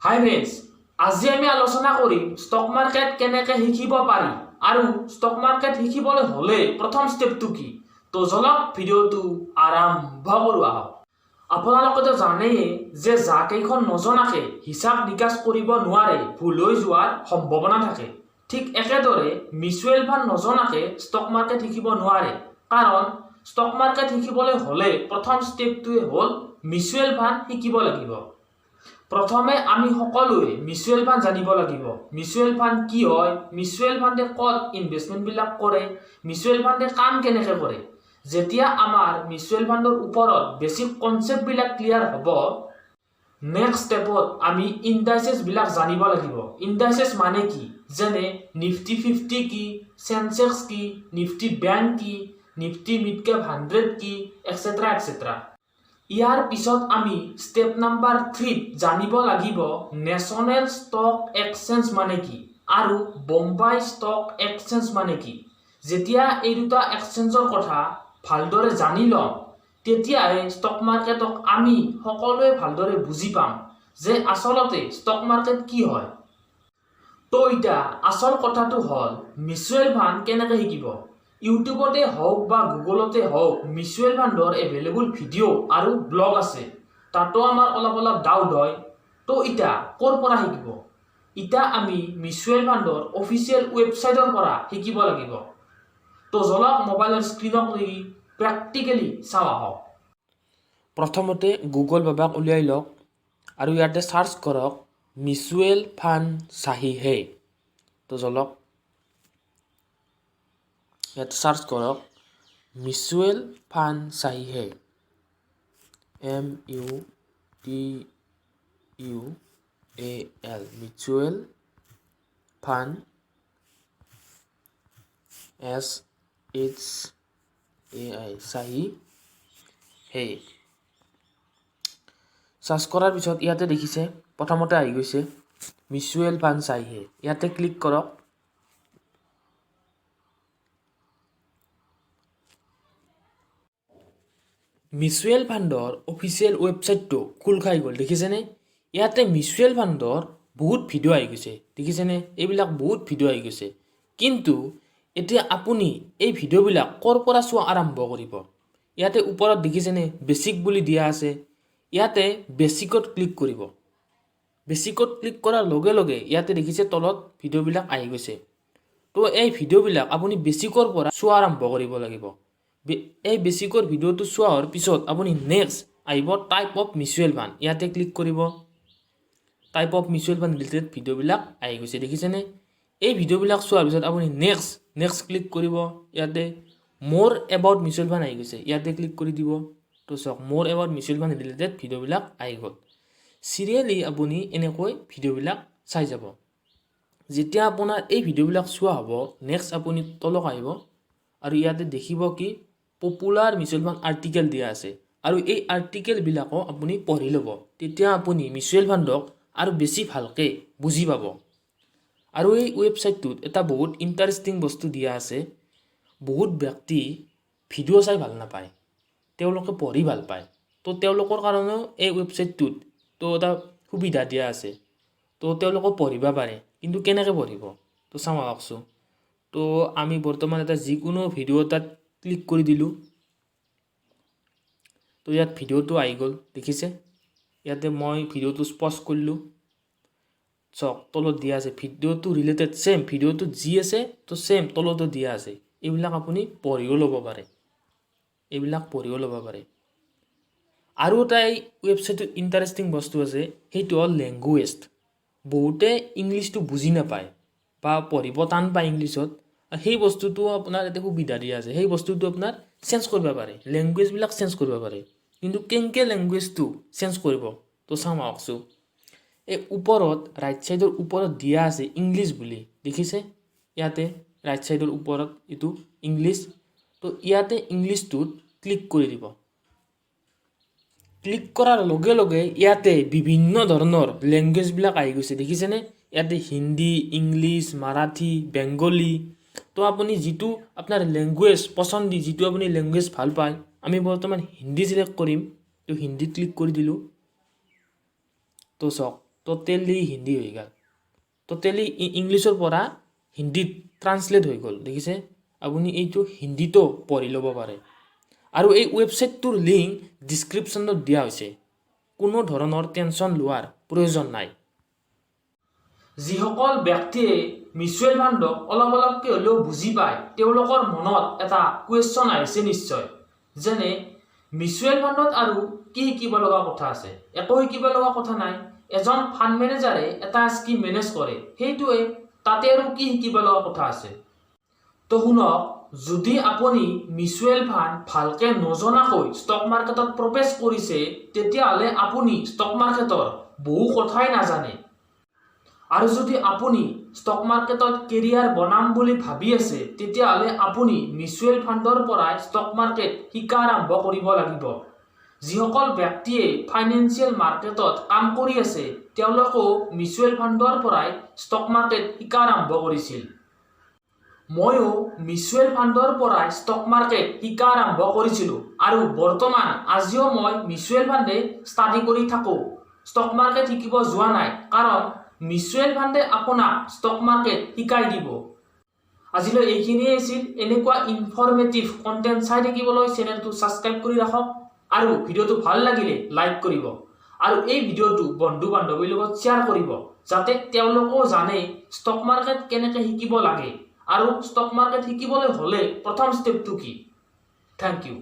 হাই friends, আজি আমি আলোচনা কৰিম ষ্টক মাৰ্কেট কেনেকৈ শিকিব পাৰি আৰু ষ্টক মাৰ্কেট শিকিবলৈ হ'লে প্ৰথম ষ্টেপটো কি। তো জলক ভিডিঅ'টো আৰম্ভ কৰোঁ আহক। আপোনালোকেতো জানেই যে যাকেইখন নজনাকে হিচাপ নিকাচ কৰিব নোৱাৰে ভুল হৈ যোৱাৰ সম্ভাৱনা থাকে। ঠিক একেদৰে মিউচুৱেল ফাণ্ড নজনাকে ষ্টক মাৰ্কেট শিকিব নোৱাৰে, কাৰণ ষ্টক মাৰ্কেট শিকিবলৈ হ'লে প্ৰথম ষ্টেপটোৱে হ'ল মিউচুৱেল ফাণ্ড শিকিব লাগিব। প্ৰথমে আমি সকলোৱে মিউচুৱেল ফাণ্ড জানিব লাগিব। মিউচুৱেল ফাণ্ড কি হয়, মিউচুৱেল ফাণ্ডে ক'ত ইনভেষ্টমেণ্টবিলাক কৰে, মিউচুৱেল ফাণ্ডে কাম কেনেকৈ কৰে। যেতিয়া আমাৰ মিউচুৱেল ফাণ্ডৰ ওপৰত বেছিক কনচেপ্টবিলাক ক্লিয়াৰ হ'ব, নেক্সট ষ্টেপত আমি ইণ্ডাইচেছবিলাক জানিব লাগিব। ইণ্ডাইচেছ মানে কি, যেনে নিফটি 50 কি, চেনচেক্স কি, নিফটি বেংক কি, নিফটি মিড কেপ 100 কি, এক্সেট্ৰা এক্সেট্ৰা। ইয়াৰ পিছত আমি ষ্টেপ নাম্বাৰ 3 জানিব লাগিব নেশ্যনেল ষ্টক এক্সচেঞ্জ মানে কি আৰু বোম্বাই ষ্টক এক্সচেঞ্জ মানে কি। যেতিয়া এই দুটা এক্সচেঞ্জৰ কথা ভালদৰে জানি ল'ম, তেতিয়াহে ষ্টক মাৰ্কেটক আমি সকলোৱে ভালদৰে বুজি পাম যে আচলতে ষ্টক মাৰ্কেট কি হয়। তো এতিয়া আচল কথাটো হ'ল মিউচুৱেল ফাণ্ড কেনেকৈ শিকিব। ইউটিউবতে হওক বা গুগলতে হওক মিউচুৱেল ফাণ্ডৰ এভেইলেবল ভিডিঅ' আৰু ব্লগ আছে। তাতো আমাৰ অলপ ডাউট হয়। তো এতিয়া ক'ৰ পৰা শিকিব। এতিয়া আমি মিউচুৱেল ফাণ্ডৰ অফিচিয়েল ৱেবছাইটৰ পৰা শিকিব লাগিব। তো জলক মোবাইলৰ স্ক্ৰীনক লৈ প্ৰেক্টিকেলি চাওঁ আহক। প্ৰথমতে গুগল বাবাক উলিয়াই লওক আৰু ইয়াতে চাৰ্চ কৰক মিউচুৱেল ফাণ্ড চাহিহে। তো জলক ইয়াতে চাৰ্চ কৰক মিউচুৱেল ফাণ্ড চাহিহে, MUTUAL মিউচুৱেল ফাণ্ড SHAI চাহিহে। চাৰ্চ কৰাৰ পিছত ইয়াতে দেখিছে প্ৰথমতে আহি গৈছে মিউচুৱেল ফাণ্ড চাহিহে। ইয়াতে ক্লিক কৰক। মিউচুৱেল ফাণ্ডৰ অফিচিয়েল ৱেবছাইটটো খোল খাই গ'ল, দেখিছেনে। ইয়াতে মিউচুৱেল ফাণ্ডৰ বহুত ভিডিঅ' আহি গৈছে, দেখিছেনে। এইবিলাক বহুত ভিডিঅ' আহি গৈছে, কিন্তু এতিয়া আপুনি এই ভিডিঅ'বিলাক ক'ৰ পৰা চোৱা আৰম্ভ কৰিব। ইয়াতে ওপৰত দেখিছেনে বেছিক বুলি দিয়া আছে। ইয়াতে বেছিকত ক্লিক কৰিব। বেছিকত ক্লিক কৰাৰ লগে লগে ইয়াতে দেখিছে তলত ভিডিঅ'বিলাক আহি গৈছে। তো এই ভিডিঅ'বিলাক আপুনি বেছিকৰ পৰা চোৱা আৰম্ভ কৰিব লাগিব। এই বেছিকৰ ভিডিঅ'টো চোৱাৰ পিছত আপুনি নেক্সট আহিব টাইপ অফ মিউচুৱেল ফাণ্ড। ইয়াতে ক্লিক কৰিব। Type of mutual fund related ভিডিঅ'বিলাক আহি গৈছে, দেখিছেনে। এই ভিডিঅ'বিলাক চোৱাৰ পিছত আপুনি নেক্সট ক্লিক কৰিব। ইয়াতে মোৰ এবাউট মিউচুৱেল ফাণ্ড আহি গৈছে, ইয়াতে ক্লিক কৰি দিব। তো চাওক মোৰ এবাউট মিউচুৱেল ফাণ্ড ৰিলেটেড ভিডিঅ'বিলাক আহি গ'ল। চিৰিয়েলি আপুনি এনেকৈ ভিডিঅ'বিলাক চাই যাব। যেতিয়া আপোনাৰ এই ভিডিঅ'বিলাক চোৱা হ'ব, নেক্সট আপুনি তলক আহিব আৰু ইয়াতে দেখিব কি পপুলাৰ মিউচুৱেল ফাণ্ড আৰ্টিকেল দিয়া আছে, আৰু এই আৰ্টিকেলবিলাকো আপুনি পঢ়ি ল'ব। তেতিয়া আপুনি মিউচুৱেল ফাণ্ডক আৰু বেছি ভালকৈ বুজি পাব। আৰু এই ৱেবছাইটটোত এটা বহুত ইণ্টাৰেষ্টিং বস্তু দিয়া আছে। বহুত ব্যক্তি ভিডিঅ' চাই ভাল নাপায়, তেওঁলোকে পঢ়ি ভাল পায়। তো তেওঁলোকৰ কাৰণেও এই ৱেবছাইটটোত তো এটা সুবিধা দিয়া আছে। তো তেওঁলোকে পঢ়িব পাৰে, কিন্তু কেনেকৈ পঢ়িব তো চাওঁ আহকচোন। তো আমি বৰ্তমান এটা যিকোনো ভিডিঅ' এটাত ক্লিক কৰি দিলোঁ। তো ইয়াত ভিডিঅ'টো আহি গ'ল, দেখিছে। ইয়াতে মই ভিডিঅ'টো পজ কৰিলোঁ। চাওক তলত দিয়া আছে ভিডিঅ'টো ৰিলেটেড ছেম, ভিডিঅ'টো যি আছে তো ছেম তলতো দিয়া আছে। এইবিলাক আপুনি পঢ়িও ল'ব পাৰে, আৰু এটা এই ৱেবছাইটত ইণ্টাৰেষ্টিং বস্তু আছে, সেইটো হ'ল লেংগুৱেজ। বহুতে ইংলিছটো বুজি নাপায় বা পঢ়িব টান পায় ইংলিছত। সেই বস্তুটো আপোনাৰ ইয়াতে সুবিধা দিয়া আছে। সেই বস্তুটো আপোনাৰ চেঞ্জ কৰিব পাৰে, লেংগুৱেজবিলাক চেঞ্জ কৰিব পাৰে। কিন্তু কেনেকৈ লেংগুৱেজটো চেঞ্জ কৰিব তো চাওঁ আহকচোন। এই ওপৰত ৰাইট ছাইডৰ ওপৰত দিয়া আছে ইংলিছ বুলি, দেখিছে। ইয়াতে ৰাইট ছাইডৰ ওপৰত এইটো ইংলিছ। তো ইয়াতে ইংলিছটোত ক্লিক কৰি দিব। ক্লিক কৰাৰ লগে লগে ইয়াতে বিভিন্ন ধৰণৰ লেংগুৱেজবিলাক আহি গৈছে, দেখিছেনে। ইয়াতে হিন্দী, ইংলিছ, মাৰাঠী, বেংগলী। তো আপুনি যিটো আপোনাৰ লেংগুৱেজ পচন্দি, যিটো আপুনি লেংগুৱেজ ভাল পায়, আমি বৰ্তমান হিন্দী চিলেক্ট কৰিম। তো হিন্দীত ক্লিক কৰি দিলোঁ। তো চাওক টোটেলি হিন্দী হৈ গ'ল টোটেলি ইংলিছৰ পৰা হিন্দীত ট্ৰান্সলেট হৈ গ'ল দেখিছে আপুনি এইটো হিন্দীতো পঢ়ি ল'ব পাৰে আৰু এই ৱেবছাইটটোৰ লিংক ডিছক্ৰিপশ্যনত দিয়া হৈছে কোনো ধৰণৰ টেনশ্যন লোৱাৰ প্ৰয়োজন নাই যিসকল ব্যক্তিয়ে মিউচুৱেল ফাণ্ডক অলপকৈ হ'লেও বুজি পায় তেওঁলোকৰ মনত এটা কুৱেশ্যন আহিছে নিশ্চয় যেনে মিউচুৱেল ফাণ্ডত আৰু কি শিকিব লগা কথা আছে একো শিকিব লগা কথা নাই এজন ফাণ্ড মেনেজাৰে এটা স্কিম মেনেজ কৰে সেইটোৱে তাতে আৰু কি শিকিব লগা কথা আছে তো শুনক যদি আপুনি মিউচুৱেল ফাণ্ড ভালকৈ নজনাকৈ ষ্টক মাৰ্কেটত প্ৰৱেশ কৰিছে তেতিয়াহ'লে আপুনি ষ্টক মাৰ্কেটৰ বহু কথাই নাজানে আৰু যদি আপুনি ষ্টক মাৰ্কেটত কেৰিয়াৰ বনাম বুলি ভাবি আছে তেতিয়াহ'লে আপুনি মিউচুৱেল ফাণ্ডৰ পৰাই ষ্টক মাৰ্কেট শিকা আৰম্ভ কৰিব লাগিব যিসকল ব্যক্তিয়ে ফাইনেন্সিয়েল মাৰ্কেটত কাম কৰি আছে তেওঁলোকেও মিউচুৱেল ফাণ্ডৰ পৰাই ষ্টক মাৰ্কেট শিকা আৰম্ভ কৰিছিল ময়ো মিউচুৱেল ফাণ্ডৰ পৰাই ষ্টক মাৰ্কেট শিকা আৰম্ভ কৰিছিলোঁ আৰু বৰ্তমান আজিও মই মিউচুৱেল ফাণ্ডে ষ্টাডি কৰি থাকোঁ ষ্টক মাৰ্কেট শিকিব যোৱা নাই কাৰণ মিউচুৱেল ফাণ্ডে আপোনাক ষ্টক মাৰ্কেট শিকাই দিব আজিলৈ এইখিনিয়ে আছিল এনেকুৱা ইনফৰমেটিভ কণ্টেণ্ট চাই থাকিবলৈ চেনেলটো ছাবস্ক্ৰাইব কৰি ৰাখক আৰু ভিডিঅ'টো ভাল লাগিলে লাইক কৰিব আৰু এই ভিডিঅ'টো বন্ধু বান্ধৱীৰ লগত শ্বেয়াৰ কৰিব যাতে তেওঁলোকেও জানে ষ্টক মাৰ্কেট কেনেকৈ শিকিব লাগে আৰু ষ্টক মাৰ্কেট শিকিবলৈ হ'লে প্ৰথম ষ্টেপটো কি থেংক ইউ